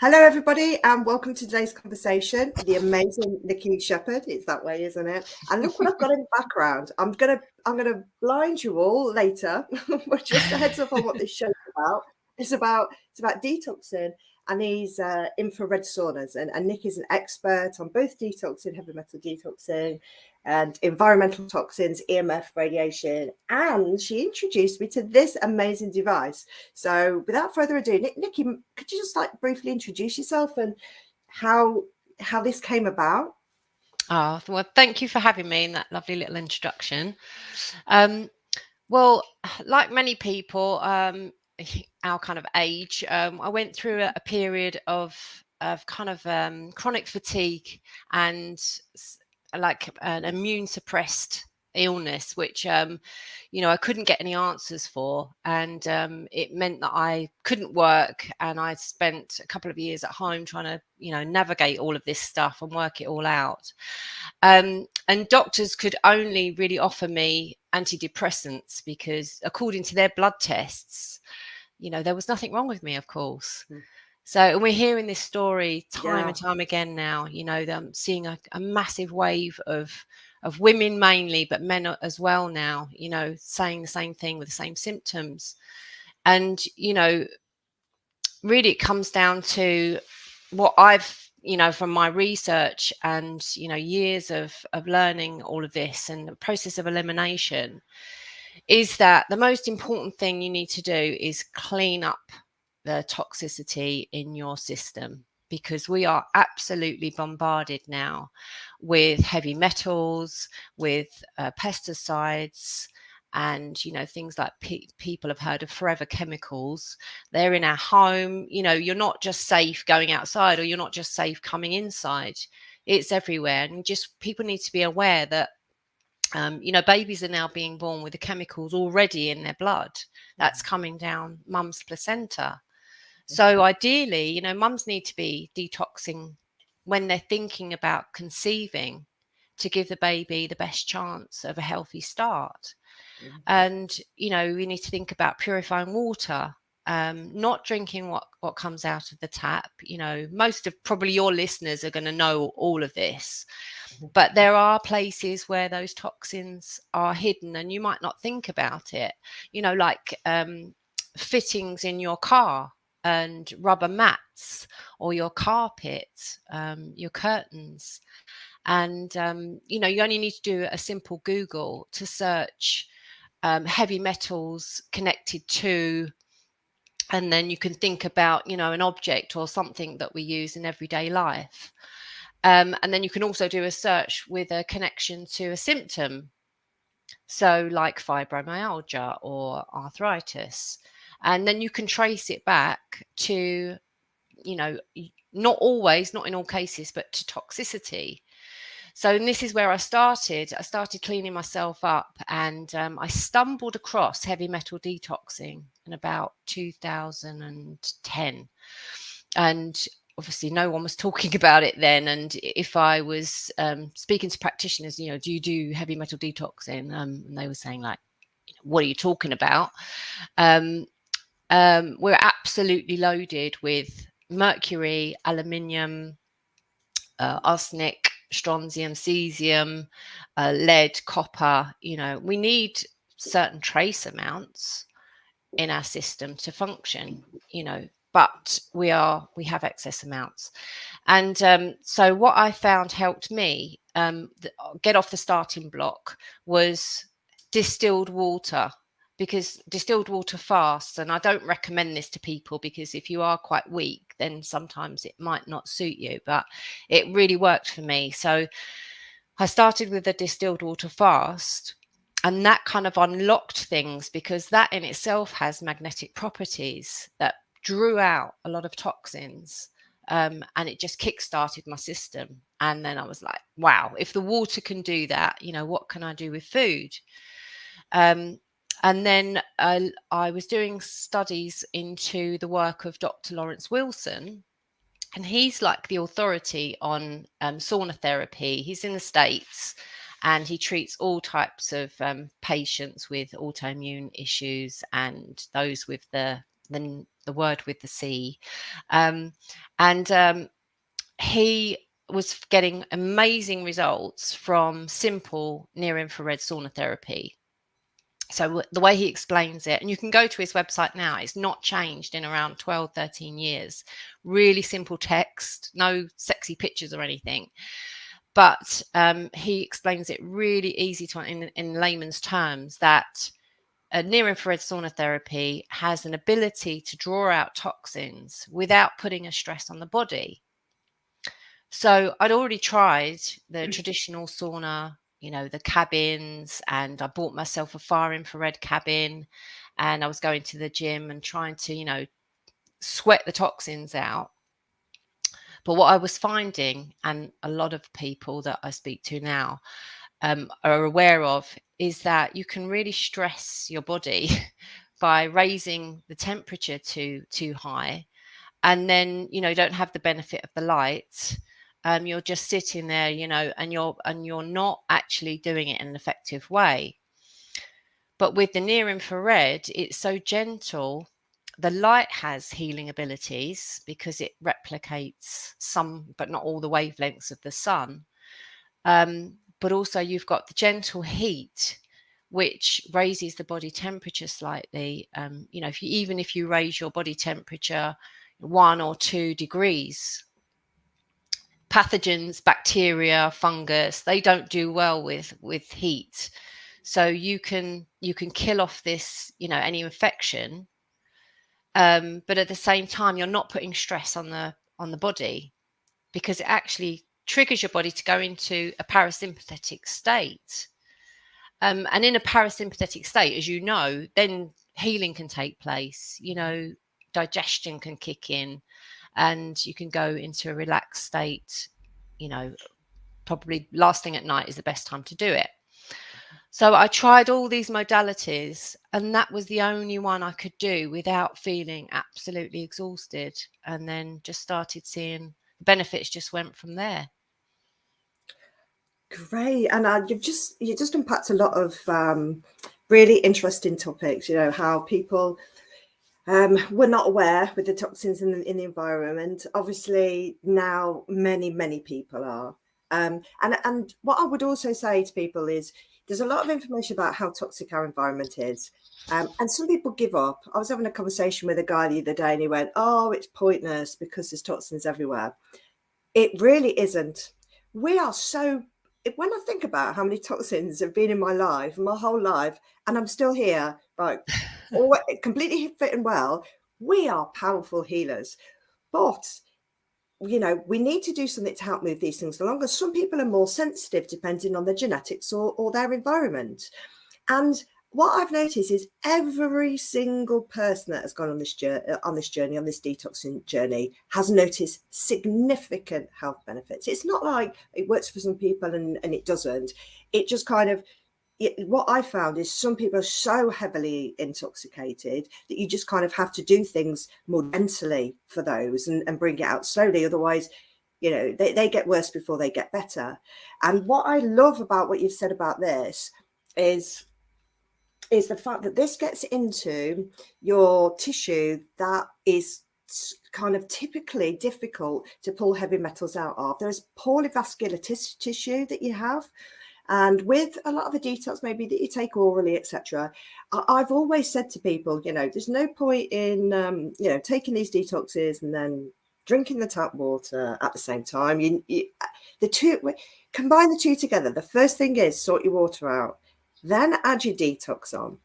Hello, everybody, and welcome to today's conversation. The amazing Nikki Shepherd. It's that way, isn't it? And look what I've got in the background. I'm gonna blind you all later. But just a heads up on what this show's about. It's about detoxing and these infrared saunas. And Nick is an expert on both detoxing, heavy metal detoxing, and environmental toxins, EMF radiation. And she introduced me to this amazing device. So without further ado, Nikki, could you just briefly introduce yourself and how this came about? Oh, well, thank you for having me in that lovely little introduction. Well, like many people, our kind of age, I went through a period of kind of chronic fatigue and like an immune suppressed illness, which I couldn't get any answers for, and it meant that I couldn't work, and I spent a couple of years at home trying to navigate all of this stuff and work it all out. And doctors could only really offer me antidepressants because according to their blood tests, there was nothing wrong with me, of course. So, and we're hearing this story time and time again now. I'm seeing a massive wave of women mainly, but men as well now, saying the same thing with the same symptoms. And, really it comes down to what I've, from my research and, years of learning all of this and the process of elimination, is that the most important thing you need to do is clean up the toxicity in your system, because we are absolutely bombarded now with heavy metals, with pesticides, and things like people have heard of forever chemicals. They're in our home. You're not just safe going outside, or you're not just safe coming inside. It's everywhere, and just people need to be aware that babies are now being born with the chemicals already in their blood. That's coming down mum's placenta. So ideally, mums need to be detoxing when they're thinking about conceiving, to give the baby the best chance of a healthy start. And, we need to think about purifying water, not drinking what comes out of the tap. Most of probably your listeners are going to know all of this, but there are places where those toxins are hidden and you might not think about it, like fittings in your car and rubber mats, or your carpet, your curtains. And, you only need to do a simple Google to search heavy metals connected to, and then you can think about, an object or something that we use in everyday life. And then you can also do a search with a connection to a symptom. So like fibromyalgia or arthritis. And then you can trace it back to, not always, not in all cases, but to toxicity. So, and this is where I started. I started cleaning myself up, and I stumbled across heavy metal detoxing in about 2010. And obviously no one was talking about it then. And if I was speaking to practitioners, do you do heavy metal detoxing? And they were saying, like, what are you talking about? We're absolutely loaded with mercury, aluminium, arsenic, strontium, cesium, lead, copper. We need certain trace amounts in our system to function, but we have excess amounts. And so what I found helped me get off the starting block was distilled water, because distilled water fasts. And I don't recommend this to people, because if you are quite weak, then sometimes it might not suit you, but it really worked for me. So I started with a distilled water fast, and that kind of unlocked things, because that in itself has magnetic properties that drew out a lot of toxins. And it just kick-started my system. And then I was like, wow, if the water can do that, what can I do with food? And then I was doing studies into the work of Dr. Lawrence Wilson, and he's like the authority on sauna therapy. He's in the States, and he treats all types of patients with autoimmune issues and those with the the word with the C. And he was getting amazing results from simple near-infrared sauna therapy. So the way he explains it, and you can go to his website now, it's not changed in around 12, 13 years. Really simple text, no sexy pictures or anything. But he explains it really easy to in layman's terms, that a near-infrared sauna therapy has an ability to draw out toxins without putting a stress on the body. So I'd already tried the traditional sauna, the cabins, and I bought myself a far infrared cabin, and I was going to the gym and trying to, sweat the toxins out. But what I was finding, and a lot of people that I speak to now are aware of, is that you can really stress your body by raising the temperature too high, and then don't have the benefit of the light. You're just sitting there, and you're not actually doing it in an effective way. But with the near infrared, it's so gentle. The light has healing abilities because it replicates some, but not all, the wavelengths of the sun. But also you've got the gentle heat, which raises the body temperature slightly. Even if you raise your body temperature 1 or 2 degrees, pathogens, bacteria, fungus, they don't do well with heat. So you can kill off this, any infection, but at the same time you're not putting stress on the body, because it actually triggers your body to go into a parasympathetic state. And in a parasympathetic state, as you know, then healing can take place, digestion can kick in, and you can go into a relaxed state. Probably last thing at night is the best time to do it. So I tried all these modalities, and that was the only one I could do without feeling absolutely exhausted, and then just started seeing the benefits just went from there. Great. And you just unpacked a lot of really interesting topics, how people were not aware with the toxins in the environment. Obviously now many people are. And what I would also say to people is there's a lot of information about how toxic our environment is. And some people give up. I was having a conversation with a guy the other day and he went, "Oh, it's pointless because there's toxins everywhere." It really isn't. We are so, when I think about how many toxins have been in my life, my whole life, and I'm still here, like all completely fit and well, we are powerful healers. But we need to do something to help move these things along. As some people are more sensitive depending on their genetics or their environment. And what I've noticed is every single person that has gone on this journey, this detoxing journey, has noticed significant health benefits. It's not like it works for some people and it doesn't. It just kind of, what I found is some people are so heavily intoxicated that you just kind of have to do things more gently for those and bring it out slowly. Otherwise, they get worse before they get better. And what I love about what you've said about this is the fact that this gets into your tissue that is kind of typically difficult to pull heavy metals out of. There's poorly vascular tissue that you have. And with a lot of the detox, maybe that you take orally, etc., I've always said to people, there's no point in, taking these detoxes and then drinking the tap water at the same time. Combine the two together. The first thing is sort your water out. Then add your detox on.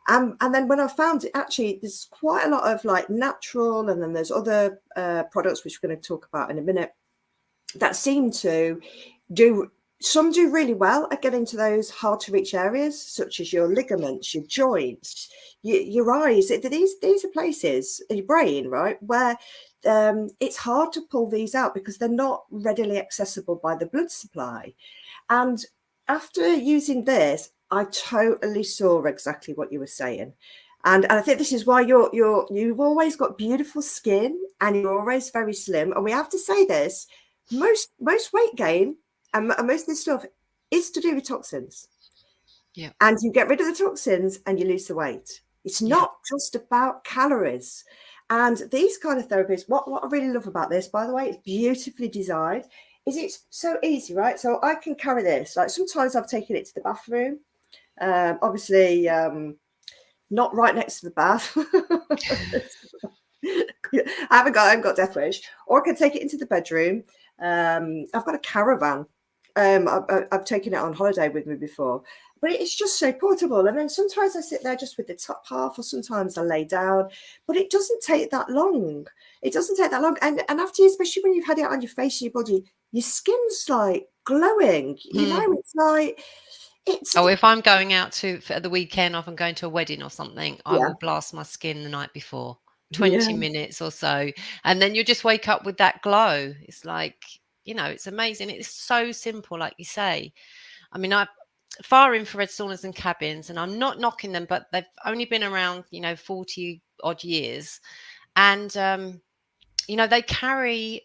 And then when I found it, actually, there's quite a lot of like natural, and then there's other products, which we're going to talk about in a minute, that seem to do really well at getting to those hard to reach areas, such as your ligaments, your joints, your eyes. These are places in your brain, right, where it's hard to pull these out because they're not readily accessible by the blood supply. And after using this, I totally saw exactly what you were saying. And I think this is why you've always got beautiful skin and you're always very slim. And we have to say this, most weight gain and most of this stuff is to do with toxins. Yeah. And you get rid of the toxins and you lose the weight. It's not just about calories. And these kind of therapies, what I really love about this, by the way, it's beautifully designed, is it's so easy, right? So I can carry this. Like sometimes I've taken it to the bathroom. Obviously, not right next to the bath. I haven't got death wish. Or I can take it into the bedroom. I've got a caravan. I've taken it on holiday with me before, but it's just so portable. And then sometimes I sit there just with the top half, or sometimes I lay down. But it doesn't take that long. It doesn't take that long. And after, especially when you've had it on your face, your body, your skin's like glowing. You know, it's like Oh, if I'm going out for the weekend, if I'm going to a wedding or something, I yeah, will blast my skin the night before, yeah, 20 minutes or so. And then you just wake up with that glow. It's like, it's amazing. It's so simple, like you say. I mean, far infrared saunas and cabins, and I'm not knocking them, but they've only been around, 40 odd years. And, they carry,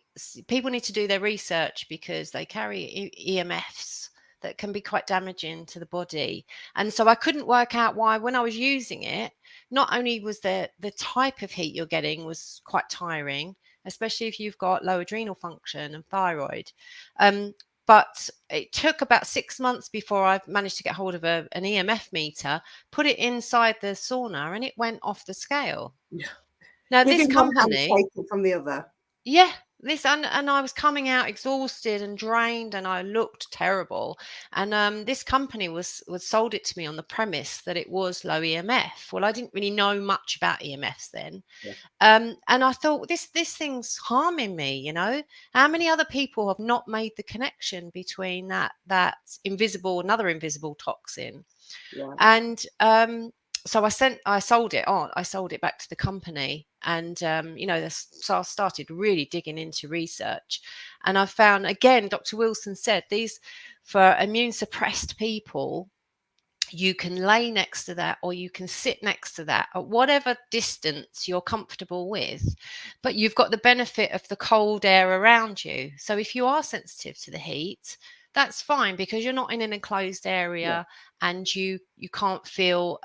people need to do their research because they carry EMFs that can be quite damaging to the body. And so I couldn't work out why, when I was using it, not only was the type of heat you're getting was quite tiring, especially if you've got low adrenal function and thyroid. But it took about 6 months before I managed to get hold of an EMF meter, put it inside the sauna, and it went off the scale. yeah. Now, this Giving one hand, company, taking from the other. yeah, and I was coming out exhausted and drained, and I looked terrible. And this company was sold it to me on the premise that it was low EMF. Well, I didn't really know much about EMFs then. Yeah. And I thought, this thing's harming me, How many other people have not made the connection between that another invisible toxin? Yeah. And so I sold it on. I sold it back to the company, and so I started really digging into research, and I found, again, Dr. Wilson said, these, for immune suppressed people, you can lay next to that, or you can sit next to that at whatever distance you're comfortable with, but you've got the benefit of the cold air around you. So if you are sensitive to the heat, that's fine, because you're not in an enclosed Yeah. area, and you can't feel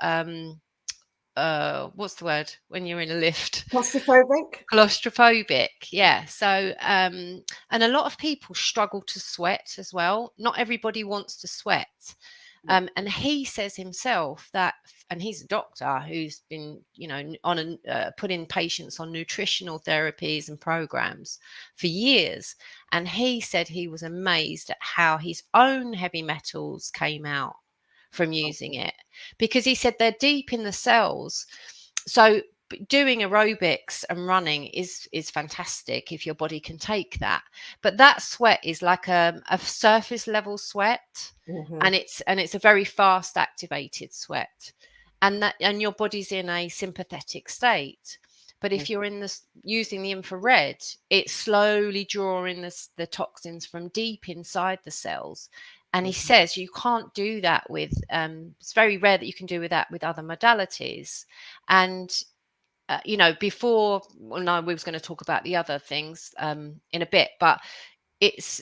what's the word when you're in a lift? Claustrophobic. Claustrophobic. Yeah. So and a lot of people struggle to sweat as well. Not everybody wants to sweat. Yeah. And he says himself that, and he's a doctor who's been, putting patients on nutritional therapies and programs for years. And he said he was amazed at how his own heavy metals came out from using it, because he said they're deep in the cells. So doing aerobics and running is fantastic if your body can take that, but that sweat is like a surface level sweat, Mm-hmm. and it's a very fast activated sweat, and your body's in a sympathetic state. But if you're in this using the infrared, it's slowly drawing the toxins from deep inside the cells. And he says you can't do that with it's very rare that you can do that with other modalities. And before, well, no, we was going to talk about the other things in a bit, but it's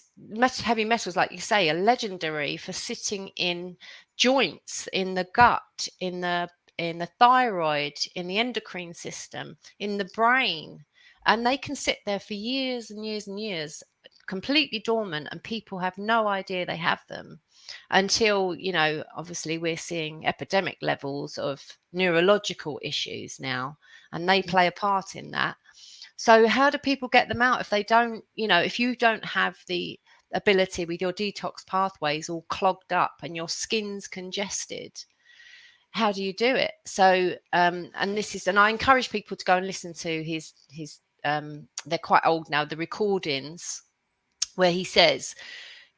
heavy metals, like you say, are legendary for sitting in joints, in the gut, in the thyroid, in the endocrine system, in the brain, and they can sit there for years and years and years, completely dormant, and people have no idea they have them until, obviously we're seeing epidemic levels of neurological issues now, and they play a part in that. So how do people get them out if they don't, if you don't have the ability with your detox pathways all clogged up and your skin's congested? How do you do it? So and I encourage people to go and listen to his they're quite old now, the recordings, where he says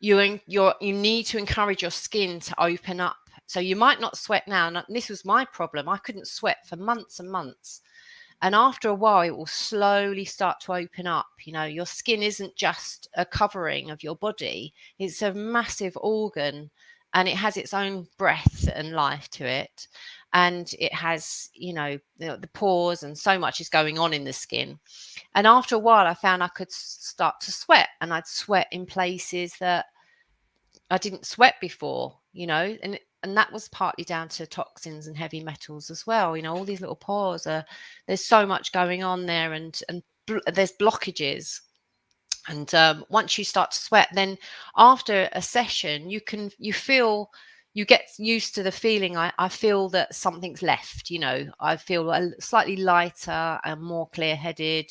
you need to encourage your skin to open up. So you might not sweat now, and this was my problem. I couldn't sweat for months and months, and after a while it will slowly start to open up. Your skin isn't just a covering of your body, it's a massive organ, and it has its own breath and life to it, and it has the pores, and so much is going on in the skin. And after a while I found I could start to sweat, and I'd sweat in places that I didn't sweat before, and that was partly down to toxins and heavy metals as well. You know, all these little pores there's so much going on there, and there's blockages. And once you start to sweat, then after a session, you get used to the feeling. I feel that something's left. You know, I feel slightly lighter and more clear-headed,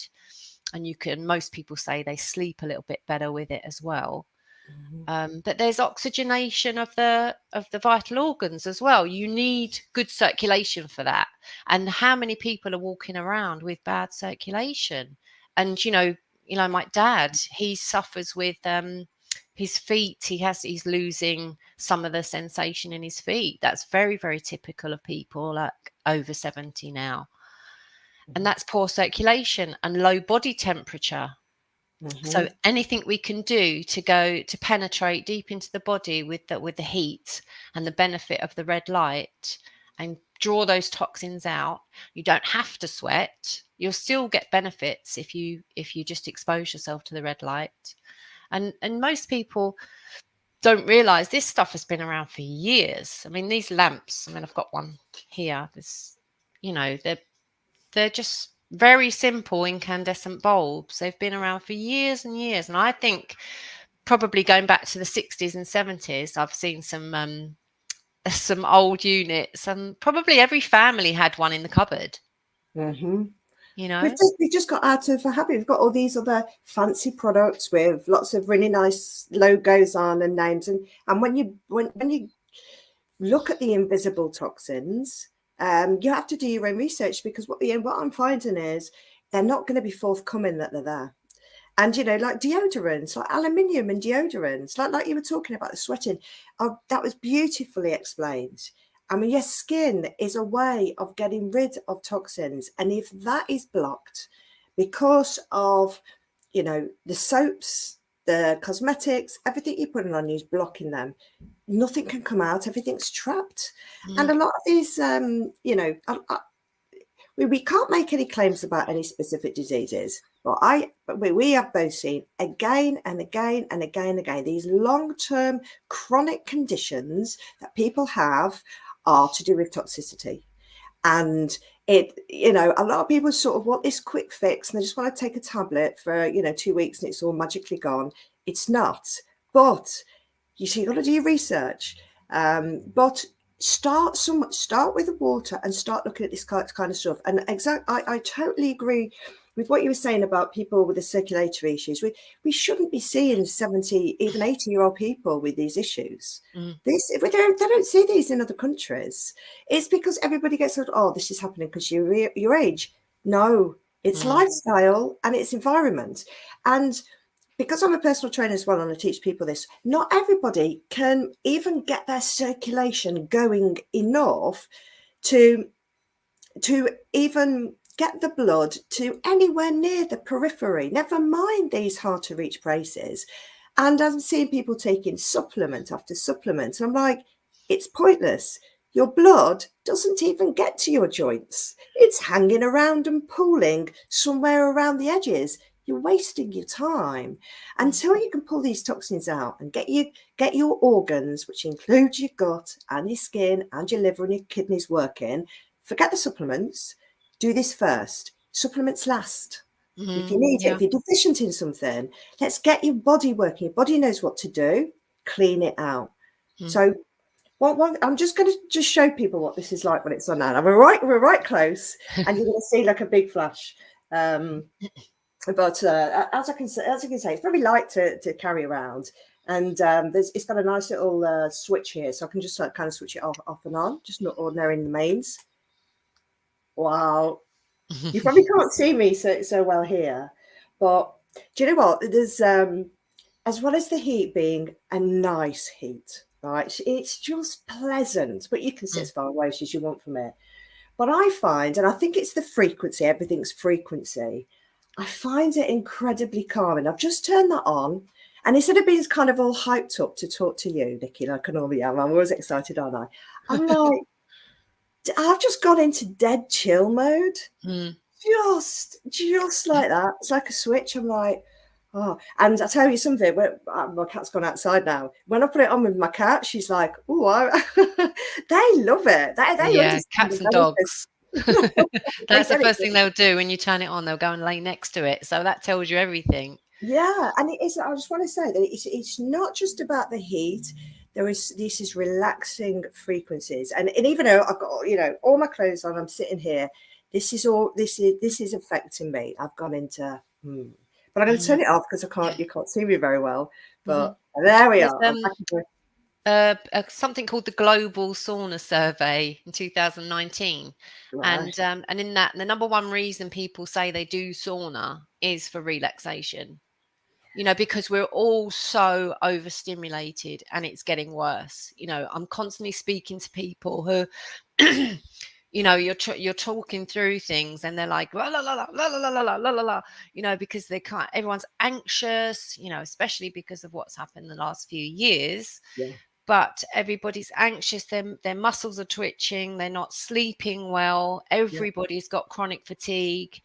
and most people say they sleep a little bit better with it as well. But there's oxygenation of the vital organs as well. You need good circulation for that. And how many people are walking around with bad circulation? And my dad, he suffers with his feet. He's losing some of the sensation in his feet. That's very, very typical of people like over 70 now. And that's poor circulation and low body temperature. So anything we can do to penetrate deep into the body with the heat and the benefit of the red light and draw those toxins out. You don't have to sweat. You'll still get benefits if you just expose yourself to the red light. And most people don't realize this stuff has been around for years. I mean, these lamps, I've got one here. They're just very simple incandescent bulbs. They've been around for years and years. And I think probably going back to the 60s and 70s, I've seen some old units, and probably every family had one in the cupboard. You know, we've just got out of a habit. We've got all these other fancy products with lots of really nice logos on and names. And when you look at the invisible toxins, you have to do your own research, because what I'm finding is they're not going to be forthcoming that they're there. And, like deodorants, like aluminium and deodorants, like you were talking about the sweating, that was beautifully explained. I mean, your skin is a way of getting rid of toxins. And if that is blocked because of, the soaps, the cosmetics, everything you're putting on you is blocking them, nothing can come out. Everything's trapped. And a lot of these, we can't make any claims about any specific diseases, but we have both seen again and again and again and again, these long-term chronic conditions that people have are to do with toxicity. And a lot of people sort of want this quick fix, and they just want to take a tablet for 2 weeks and it's all magically gone. It's not. But you've got to do your research. But start with the water and start looking at this kind of stuff. And I totally agree with what you were saying about people with the circulatory issues. We shouldn't be seeing 70, even 80-year-old people with these issues. They don't see these in other countries. It's because everybody gets told, oh, this is happening because you're your age. No, it's lifestyle and it's environment. And because I'm a personal trainer as well, and I teach people this, not everybody can even get their circulation going enough to even get the blood to anywhere near the periphery, never mind these hard to reach places. And I'm seeing people taking supplement after supplement. And I'm like, it's pointless. Your blood doesn't even get to your joints. It's hanging around and pooling somewhere around the edges. You're wasting your time. Until you can pull these toxins out and get your organs, which includes your gut and your skin and your liver and your kidneys working, forget the supplements. Do this first. Supplements last. If you need it, if you're deficient in something, let's get your body working. Your body knows what to do. Clean it out. So I'm just going to show people what this is like when it's on now. We're right close, and you're going to see like a big flash. But as I can say, it's very light to carry around, and it's got a nice little switch here, so I can just kind of switch it off and on, just not ordinary in the mains. Wow, you probably can't see me so well here, but do you know what? There's as well as the heat being a nice heat, right? It's just pleasant, but you can sit as far away as you want from it. But I find, and I think it's the frequency, everything's frequency. I find it incredibly calming. I've just turned that on, and instead of being kind of all hyped up to talk to you, Nikki, like I normally am, I'm always excited, aren't I? I'm like, I've just gone into dead chill mode. Just like that. It's like a switch. I'm like, Oh, and I tell you something, my cat's gone outside now. When I put it on with my cat, she's like, oh, they love it. They Yeah, understand cats the and dogs. benefits. They That's the get it. first thing they'll do when you turn it on. They'll go and lay next to it. So that tells you everything. Yeah, and it is. I just want to say that it's not just about the heat. This is relaxing frequencies, and even though I've got all my clothes on, I'm sitting here. This is affecting me. I've gone into. But I'm going to turn it off because you can't see me very well. But there we There's are. I'm back into something called the Global Sauna Survey in 2019, right. and in that, the number one reason people say they do sauna is for relaxation. Because we're all so overstimulated and it's getting worse. I'm constantly speaking to people who you're talking through things and they're like la la la la la la la la la la, because they can't, everyone's anxious, especially because of what's happened the last few years. Yeah. But everybody's anxious, their muscles are twitching, they're not sleeping well, Yeah. everybody's got chronic fatigue.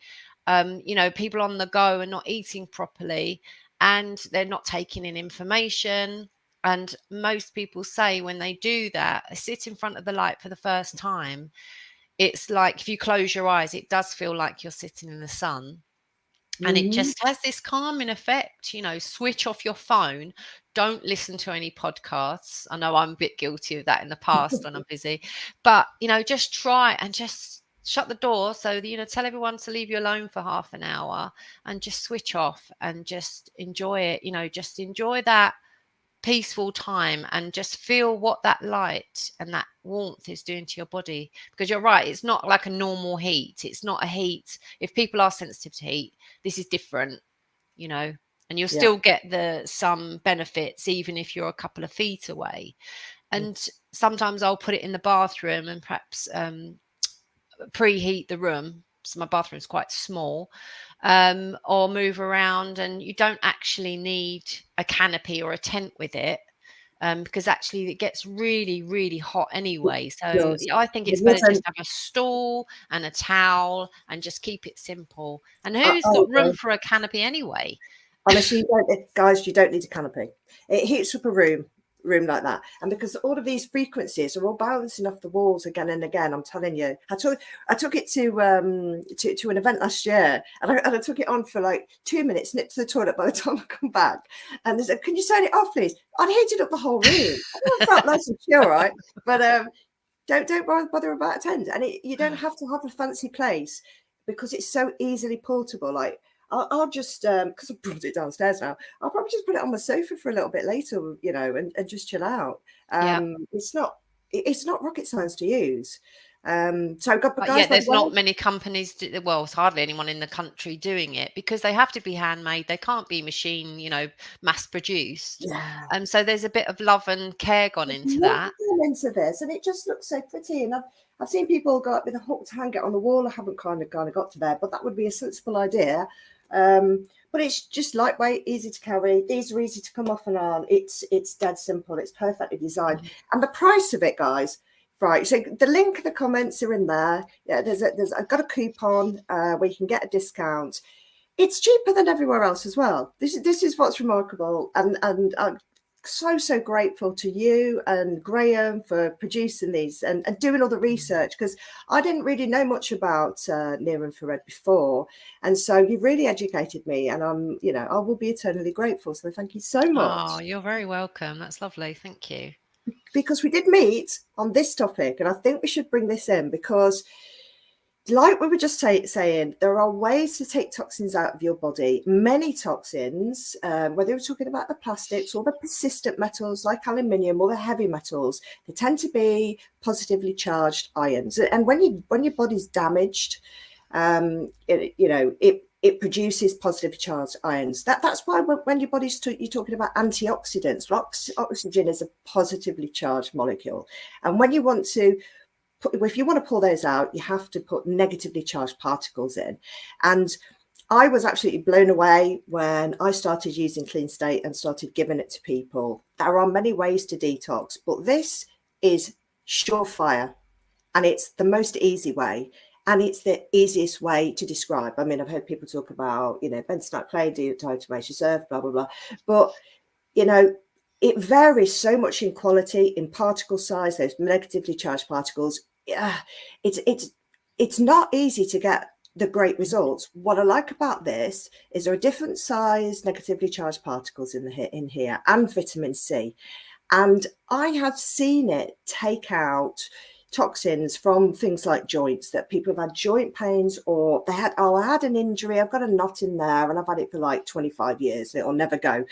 People on the go are not eating properly and they're not taking in information. And most people say when they do that, they sit in front of the light for the first time, it's like if you close your eyes, it does feel like you're sitting in the sun. And it Mm-hmm. just has this calming effect. Switch off your phone. Don't listen to any podcasts. I know I'm a bit guilty of that in the past when I'm busy, but just try and just shut the door. So tell everyone to leave you alone for half an hour and just switch off and just enjoy it. Just enjoy that peaceful time and just feel what that light and that warmth is doing to your body. Because you're right, it's not like a normal heat. It's not a heat. If people are sensitive to heat, this is different, and you'll Yeah. still get some benefits even if you're a couple of feet away. And sometimes I'll put it in the bathroom and perhaps preheat the room, so my bathroom is quite small, or move around, and you don't actually need a canopy or a tent with it, because actually it gets really, really hot anyway. So Yours. I think It it's better just wasn't. to have a stool and a towel and just keep it simple. And I who's got room agree. for a canopy anyway? Honestly, guys, you don't need a canopy. It heats up a room like that, and because all of these frequencies are all bouncing off the walls again and again. I'm telling you, I took it to an event last year, and I took it on for like 2 minutes, nipped to the toilet by the time I come back, and they said, "Can you turn it off, please?" I'd heated up the whole room. I felt nice and chill, right? But don't bother about a tent, and you don't have to have a fancy place because it's so easily portable. Like I'll just because I brought it downstairs now. I'll probably just put it on my sofa for a little bit later, and just chill out. Yeah. It's not rocket science to use. So but But yeah, guys, by the there's not way, many companies, well, it's hardly anyone in the country doing it because they have to be handmade. They can't be machine, mass produced. yeah, So there's a bit of love and care gone there's into more that. into this, and it just looks so pretty. And I've seen people go up with a hooked hanger on the wall. I haven't kind of got to there, but that would be a sensible idea. But it's just lightweight, easy to carry. These are easy to come off and on. It's dead simple. It's perfectly designed, and the price of it, guys. Right, so the link in the comments are in there. Yeah, I've got a coupon where you can get a discount. It's cheaper than everywhere else as well. This is what's remarkable, and I'm so grateful to you and Graham for producing these and doing all the research, because I didn't really know much about near infrared before, and so you've really educated me, and I will be eternally grateful. So thank you so Oh, much, you're very welcome. That's lovely. Thank you. because we did meet on this topic, and I think we should bring this in because, like we were just saying, there are ways to take toxins out of your body. Many toxins, whether we're talking about the plastics or the persistent metals like aluminium or the heavy metals, they tend to be positively charged ions. And when your body's damaged, it produces positively charged ions. That's why when your body's you're talking about antioxidants, oxygen is a positively charged molecule, and when you want to if you want to pull those out, you have to put negatively charged particles in. And I was absolutely blown away when I started using Clean State and started giving it to people. There are many ways to detox, but this is surefire, and it's the most easy way. And it's the easiest way to describe. I mean, I've heard people talk about, bentonite clay, diatomaceous earth, blah, blah, blah. But, it varies so much in quality, in particle size, those negatively charged particles. Yeah, it's not easy to get the great results. What I like about this is there are different size negatively charged particles in here and vitamin C. And I have seen it take out toxins from things like joints, that people have had joint pains, or I had an injury, I've got a knot in there and I've had it for like 25 years, it'll never go.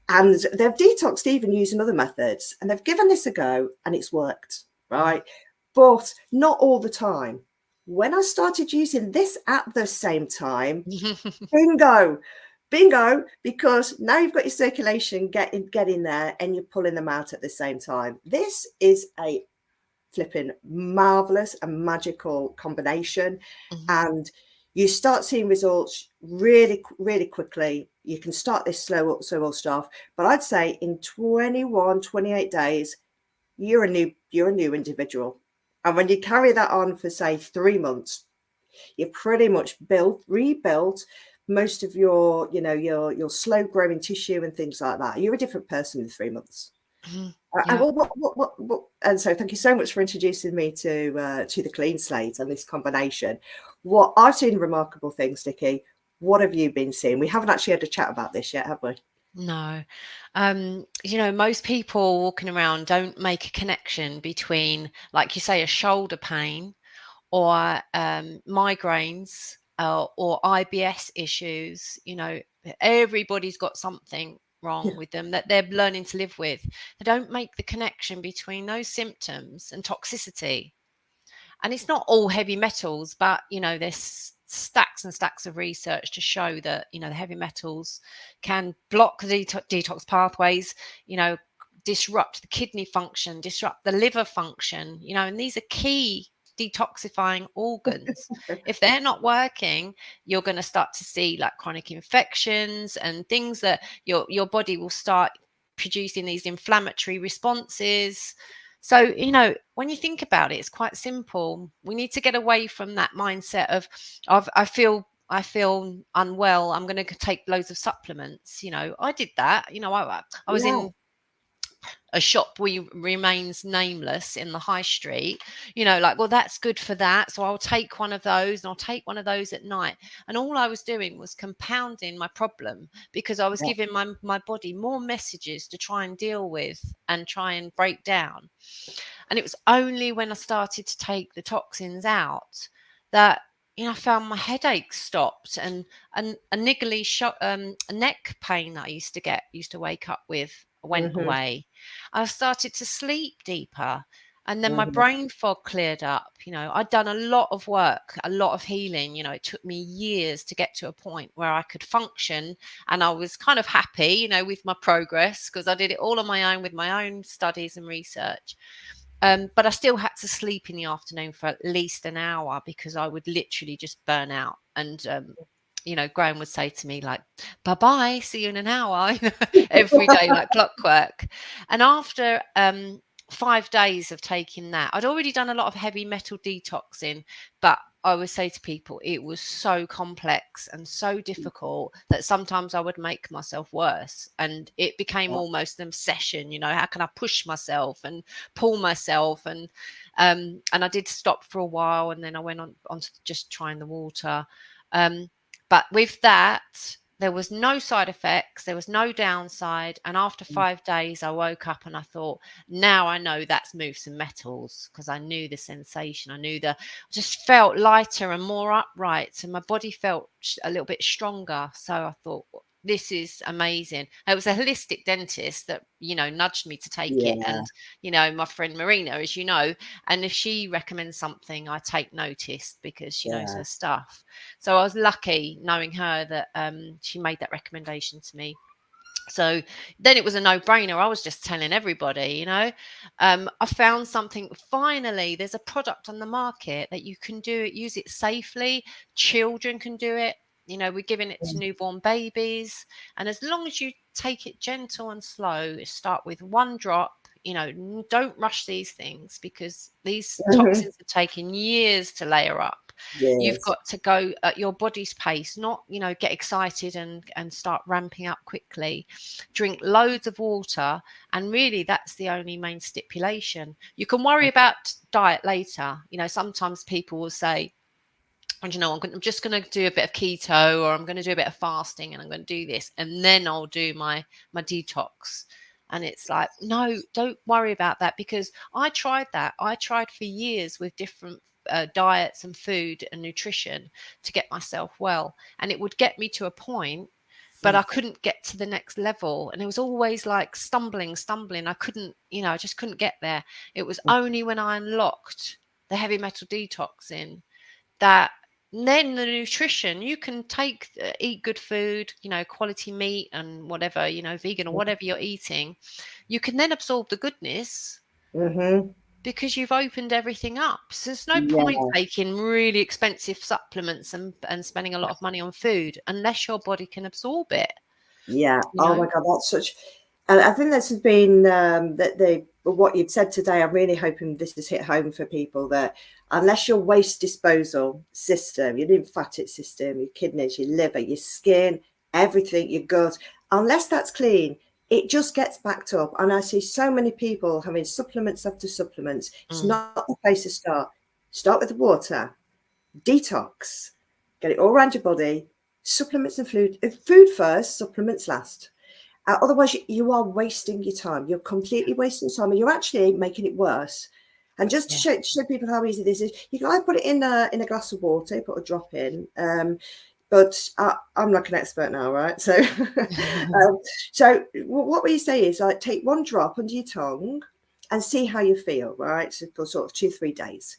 And they've detoxed even using other methods, and they've given this a go and it's worked, right? But not all the time. When I started using this at the same time, bingo, because now you've got your circulation getting there and you're pulling them out at the same time. This is a flipping marvelous and magical combination. And you start seeing results really, really quickly. You can start this slow stuff, but I'd say in 21, 28 days, you're a new individual. And when you carry that on for, say, 3 months, you're pretty much rebuilt most of your slow growing tissue and things like that. You're a different person in 3 months. Yeah. And so thank you so much for introducing me to the clean slate and this combination. What I've seen remarkable things, Nikki. What have you been seeing? We haven't actually had a chat about this yet, have we? No. Most people walking around don't make a connection between, like you say, a shoulder pain or migraines or IBS issues. Everybody's got something wrong with them that they're learning to live with. They don't make the connection between those symptoms and toxicity. And it's not all heavy metals, but there's stacks and stacks of research to show that the heavy metals can block the detox pathways, disrupt the kidney function, disrupt the liver function, and these are key detoxifying organs. If they're not working, you're going to start to see like chronic infections and things that your body will start producing these inflammatory responses. So, when you think about it, it's quite simple. We need to get away from that mindset of I feel unwell, I'm going to take loads of supplements. I did that. I was in a shop remains nameless in the high street, well, that's good for that, so I'll take one of those, and I'll take one of those at night. And all I was doing was compounding my problem, because I was giving my body more messages to try and deal with and try and break down. And it was only when I started to take the toxins out that I found my headache stopped, and a niggly a neck pain that I used to wake up with went away. I started to sleep deeper, and then my brain fog cleared up. I'd done a lot of work, a lot of healing. It took me years to get to a point where I could function, and I was kind of happy, with my progress, because I did it all on my own with my own studies and research. But I still had to sleep in the afternoon for at least an hour, because I would literally just burn out. And Graham would say to me, like, bye-bye, see you in an hour, every day, like clockwork. And after 5 days of taking that, I'd already done a lot of heavy metal detoxing, but I would say to people, it was so complex and so difficult that sometimes I would make myself worse. And it became almost an obsession. How can I push myself and pull myself? And I did stop for a while, and then I went on to just trying the water. But with that, there was no side effects, there was no downside. And after 5 days, I woke up and I thought, now I know that's moved some metals, because I knew the sensation. I just felt lighter and more upright, and my body felt a little bit stronger. So I thought, this is amazing. It was a holistic dentist that, nudged me to take it. And, my friend Marina, as you know, and if she recommends something, I take notice, because she knows her stuff. So I was lucky knowing her that she made that recommendation to me. So then it was a no-brainer. I was just telling everybody, I found something. Finally, there's a product on the market that you can use it safely. Children can do it. We're giving it to newborn babies. And as long as you take it gentle and slow, start with 1 drop, don't rush these things, because these toxins are taking years to layer up. You've Yes. got to go at your body's pace, not, get excited and start ramping up quickly. Drink loads of water, and really that's the only main stipulation. You can worry about diet later. Sometimes people will say, and I'm just going to do a bit of keto, or I'm going to do a bit of fasting, and I'm going to do this, and then I'll do my detox. And it's like, no, don't worry about that, because I tried that. I tried for years with different diets and food and nutrition to get myself well, and it would get me to a point, but I couldn't get to the next level, and it was always like stumbling. I couldn't, I just couldn't get there. It was only when I unlocked the heavy metal detoxing that then the nutrition, you can eat good food, quality meat and whatever, vegan or whatever you're eating, you can then absorb the goodness Mm-hmm. because you've opened everything up. So there's no point Yeah. taking really expensive supplements and spending a lot of money on food unless your body can absorb it. Yeah. Oh my God, that's such. And I think this has been what you've said today. I'm really hoping this has hit home for people, that unless your waste disposal system, your lymphatic system, your kidneys, your liver, your skin, everything, your gut, unless that's clean, it just gets backed up. And I see so many people having supplements after supplements. It's not the place to start. Start with the water, detox, get it all around your body. Supplements and food first, supplements last. Otherwise, you are wasting your time. You're completely wasting time, and you're actually making it worse. And just to show people how easy this is, you can either put it in a glass of water, put a drop in. But I'm like an expert now, right? So, so what we say is, like, take one drop under your tongue and see how you feel, right? So for sort of 2-3 days.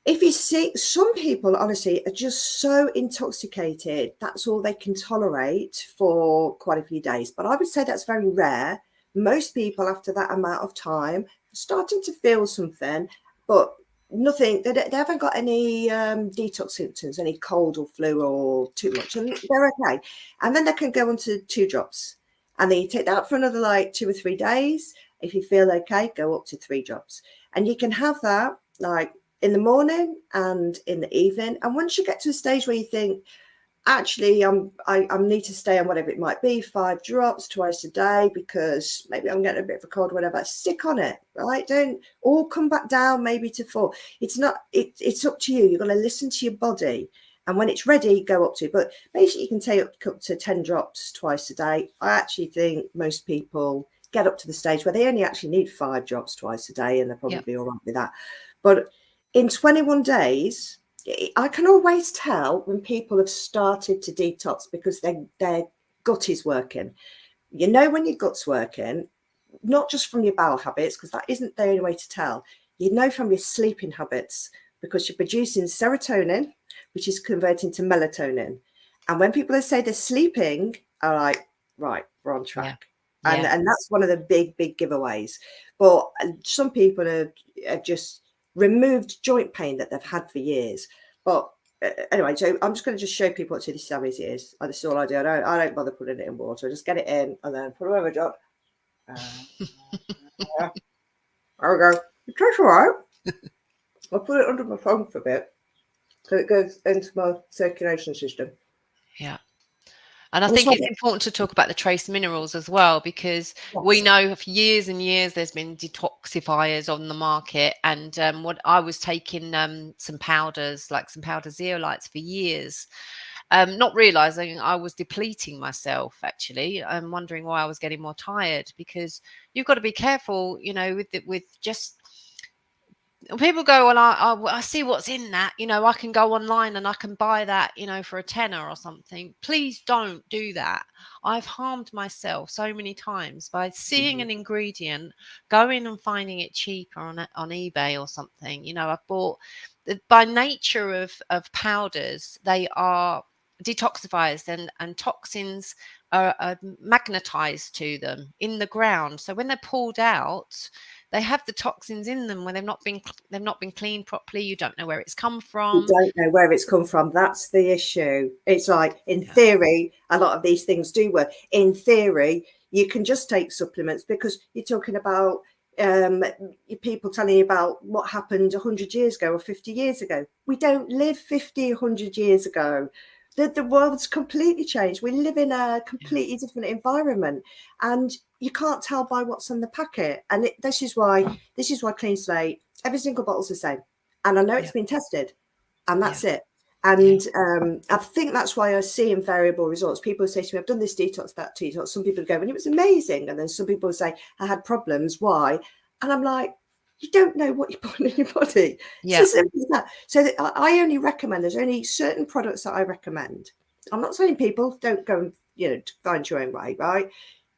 If you see, some people honestly are just so intoxicated, that's all they can tolerate for quite a few days. But I would say that's very rare. Most people, after that amount of time, are starting to feel something, but nothing. They haven't got any detox symptoms, any cold or flu or too much, and they're okay. And then they can go on to 2 drops, and then you take that for another like 2 or 3 days. If you feel okay, go up to 3 drops, and you can have that like in the morning and in the evening. And once you get to a stage where you think, actually, I need to stay on whatever it might be, 5 drops twice a day, because maybe I'm getting a bit of a cold, whatever, stick on it, right? Don't all come back down maybe to 4. It's not, it's up to you. You're going to listen to your body. And when it's ready, go up to. But basically, you can take up to 10 drops twice a day. I actually think most people get up to the stage where they only actually need 5 drops twice a day, and they're probably all right with that. But in 21 days, I can always tell when people have started to detox, because their gut is working. You know when your gut's working, not just from your bowel habits, because that isn't the only way to tell. You know from your sleeping habits, because you're producing serotonin, which is converting to melatonin. And when people say they're sleeping, are like, right, we're on track. And that's one of the big giveaways. But some people are just removed joint pain that they've had for years. But anyway, so I'm just going to just show people what this is how easy it is. This is all I do. I don't bother putting it in water. I just get it in and then put it over a drop. There we go. It tastes all right. I'll put it under my phone for a bit so it goes into my circulation system. Yeah. And I think it's important to talk about the trace minerals as well, because we know for years and years there's been detoxifiers on the market. And what I was taking some powders, like some powder zeolites for years, not realizing I was depleting myself, actually. I'm wondering why I was getting more tired, because you've got to be careful, with just... People go, well, I see what's in that, I can go online and I can buy that, for a tenner or something. Please don't do that. I've harmed myself so many times by seeing an ingredient, going and finding it cheaper on eBay or something. I've bought, by nature of powders, they are detoxifiers, and toxins are magnetized to them in the ground. So when they're pulled out, they have the toxins in them when they've not been cleaned properly. You don't know where it's come from. You don't know where it's come from. That's the issue. It's like, in theory, a lot of these things do work. In theory, you can just take supplements, because you're talking about people telling you about what happened 100 years ago or 50 years ago. We don't live 50, 100 years ago. The world's completely changed. We live in a completely different environment, and you can't tell by what's on the packet. And this is why Clean Slate, every single bottle's the same. And I know it's been tested, and that's it. And I think that's why I see variable results. People say to me, I've done this detox, that detox. Some people go, and it was amazing. And then some people say, I had problems. Why? And I'm like, you don't know what you're putting in your body. Yeah. It's as simple as that. So I only recommend, there's only certain products that I recommend. I'm not saying people don't go and, find your own way, right?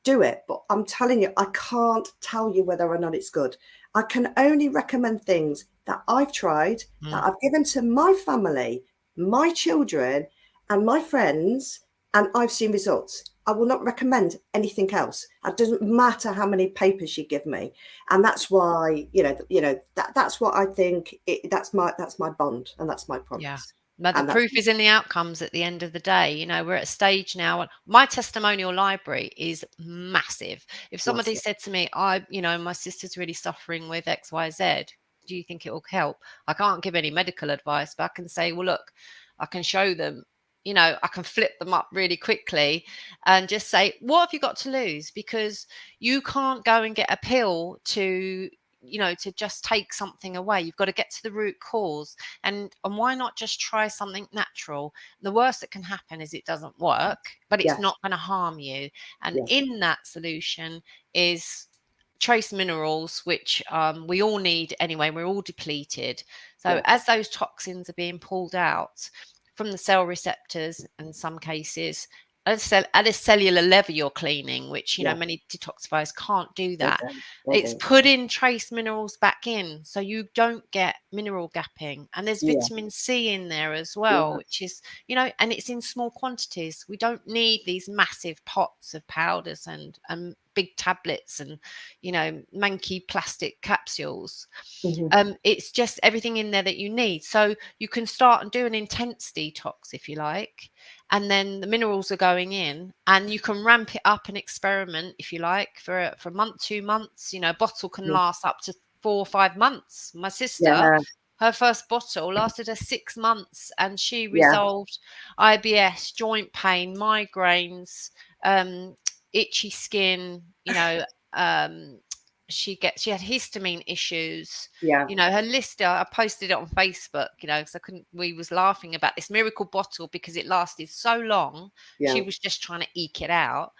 Do it. But I'm telling you, I can't tell you whether or not it's good. I can only recommend things that I've tried, that I've given to my family, my children and my friends, and I've seen results. I will not recommend anything else. It doesn't matter how many papers you give me, and that's why that's what I think. That's my bond, and that's my promise. Yeah. But the proof is in the outcomes at the end of the day. We're at a stage now. My testimonial library is massive. If somebody said to me, my sister's really suffering with XYZ, do you think it will help? I can't give any medical advice, but I can say, well, look, I can show them, I can flip them up really quickly and just say, what have you got to lose? Because you can't go and get a pill to just take something away. You've got to get to the root cause. And why not just try something natural? The worst that can happen is it doesn't work, but it's not going to harm you. And in that solution is trace minerals, which we all need anyway. We're all depleted. So as those toxins are being pulled out from the cell receptors, in some cases, at a cellular level you're cleaning, which many detoxifiers can't do that. It's putting trace minerals back in, so you don't get mineral gapping. And there's vitamin C in there as well, which is and it's in small quantities. We don't need these massive pots of powders and big tablets and manky plastic capsules. It's just everything in there that you need, so you can start and do an intense detox if you like, and then the minerals are going in, and you can ramp it up and experiment if you like for a month, 2 months. A bottle can last up to 4 or 5 months. My sister, her first bottle lasted her 6 months, and she resolved IBS, joint pain, migraines, itchy skin, she had histamine issues. Her list, I posted it on Facebook, because we was laughing about this miracle bottle because it lasted so long. She was just trying to eke it out,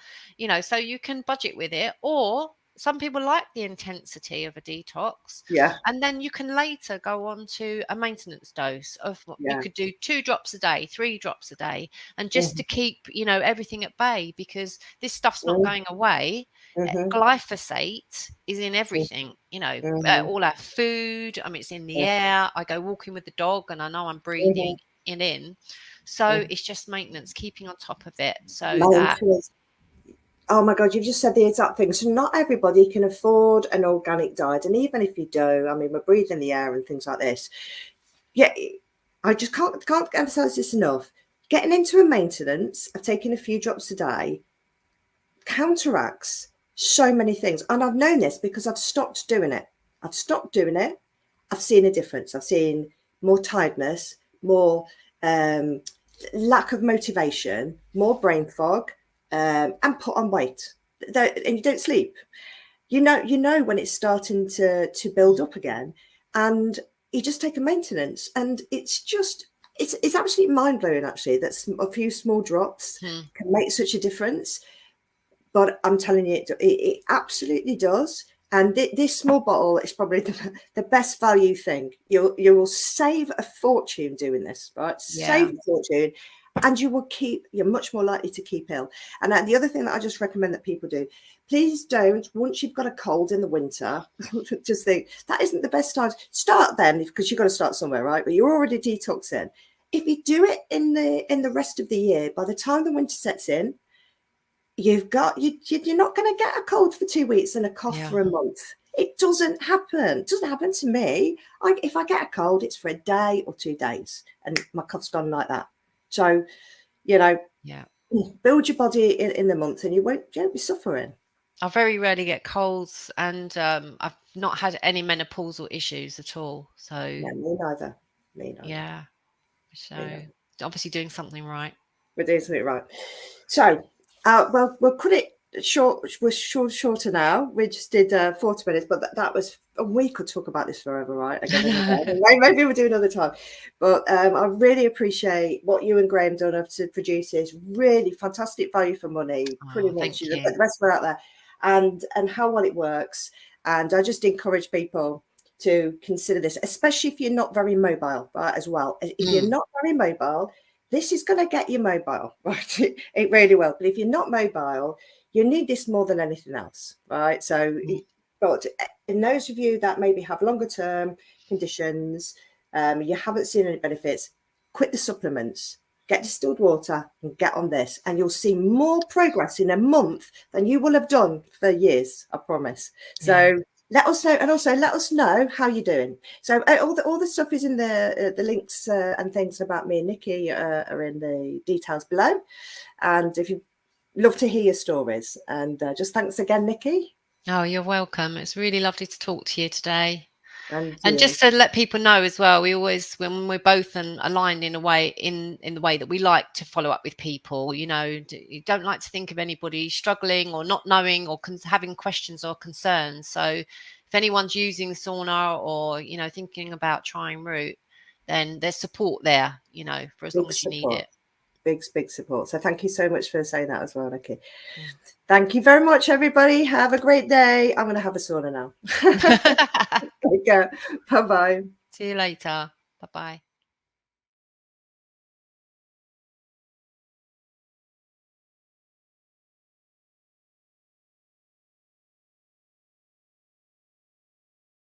so you can budget with it, or some people like the intensity of a detox, and then you can later go on to a maintenance dose of you could do 2 drops a day, 3 drops a day, and just to keep everything at bay, because this stuff's not going away. Glyphosate is in everything, all our food. I mean, it's in the air. I go walking with the dog and I know I'm breathing it in. So it's just maintenance, keeping on top of it. So that. Oh my God, you've just said the exact thing. So not everybody can afford an organic diet. And even if you do, I mean, we're breathing the air and things like this. Yeah, I just can't emphasize this enough. Getting into a maintenance of taking a few drops a day counteracts so many things. And I've known this because I've stopped doing it. I've seen a difference. I've seen more tiredness, more lack of motivation, more brain fog, and put on weight. And you don't sleep. You know when it's starting to build up again, and you just take a maintenance, and it's absolutely mind blowing actually that a few small drops can make such a difference. But I'm telling you, it absolutely does. And this small bottle is probably the best value thing. You will save a fortune doing this, right? Save a fortune, and you're much more likely to keep ill. And the other thing that I just recommend that people do, please don't, once you've got a cold in the winter, just think that isn't the best time. Start then, because you've got to start somewhere, right? But you're already detoxing. If you do it in the rest of the year, by the time the winter sets in, you're not going to get a cold for 2 weeks and a cough for a month. It doesn't happen. It doesn't happen to me. If I get a cold, it's for a day or 2 days, and my cough's gone like that. So, build your body in the month, and you won't be suffering. I very rarely get colds, and I've not had any menopausal issues at all. So Yeah, me neither. Me neither. yeah, Me so neither. obviously doing something right. We're doing something right. So, well, we'll cut it short. We're shorter now. We just did 40 minutes, but that was. We could talk about this forever, right? Again and again. Maybe we'll do another time. But I really appreciate what you and Graham done to produce this. Really fantastic value for money. Pretty Oh, much, thank you you. look at the rest of it out there, and how well it works. And I just encourage people to consider this, especially if you're not very mobile, right? As well, if you're not very mobile, this is going to get you mobile, right? It really will. But if you're not mobile, you need this more than anything else, right? So, but in those of you that maybe have longer term conditions, you haven't seen any benefits, quit the supplements, get distilled water and get on this. And you'll see more progress in a month than you will have done for years, I promise. So let us know, and also let us know how you're doing. So all the stuff is in the links and things about me and Nikki are in the details below. And if you love to hear your stories, and just thanks again, Nikki. Oh, you're welcome. It's really lovely to talk to you today. And And just to let people know as well, we always, when we're both aligned in a way, in the way that we like to follow up with people, you don't like to think of anybody struggling or not knowing or having questions or concerns. So if anyone's using sauna or, thinking about trying root, then there's support there, for as long big as you need support. it. Big support. So thank you so much for saying that as well, Nikki. Mm. Thank you very much, everybody. Have a great day. I'm going to have a sauna now. There you go. Bye-bye. See you later. Bye-bye.